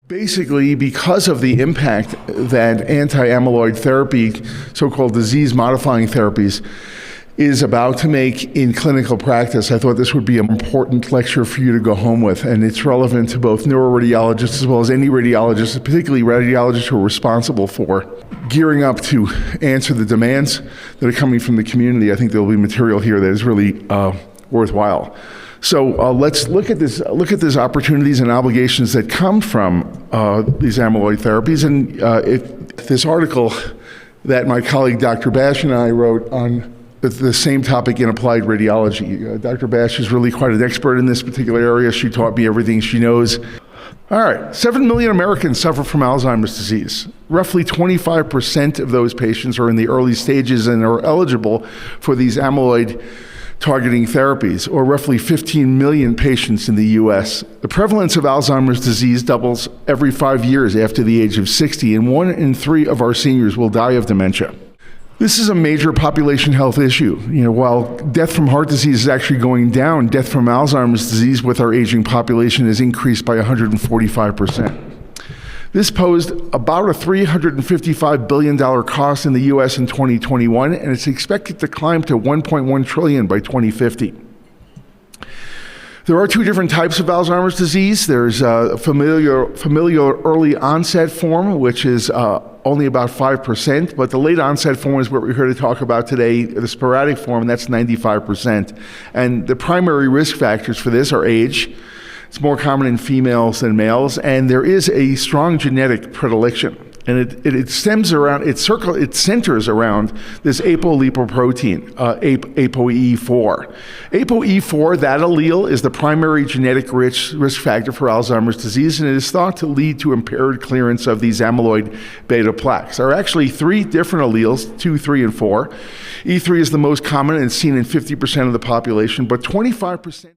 Basically, because of the impact that anti-amyloid therapy, so-called disease-modifying therapies, is about to make in clinical practice, I thought this would be an important lecture for you to go home with, and it's relevant to both neuroradiologists as well as any radiologists, particularly radiologists who are responsible for gearing up to answer the demands that are coming from the community. I think there will be material here that is really worthwhile. So let's look at these opportunities and obligations that come from these amyloid therapies. And this article that my colleague Dr. Bash and I wrote on the same topic in applied radiology. Dr. Bash is really quite an expert in this particular area. She taught me everything she knows. All right, 7 million Americans suffer from Alzheimer's disease. Roughly 25% of those patients are in the early stages and are eligible for these amyloid targeting therapies, or roughly 15 million patients in the US. The prevalence of Alzheimer's disease doubles every 5 years after the age of 60, and 1 in 3 of our seniors will die of dementia. This is a major population health issue. While death from heart disease is actually going down, death from Alzheimer's disease with our aging population has increased by 145%. This posed about a $355 billion cost in the U.S. in 2021, and it's expected to climb to $1.1 trillion by 2050. There are 2 different types of Alzheimer's disease. There's a familial early onset form, which is only about 5%, but the late onset form is what we're here to talk about today, the sporadic form, and that's 95%. And the primary risk factors for this are age. It's more common in females than males, and there is a strong genetic predilection. And it centers around this apolipoprotein, ApoE4. ApoE4, that allele, is the primary genetic risk factor for Alzheimer's disease, and it is thought to lead to impaired clearance of these amyloid beta plaques. There are actually 3 different alleles, 2, 3, and 4. E3 is the most common and seen in 50% of the population, but 25%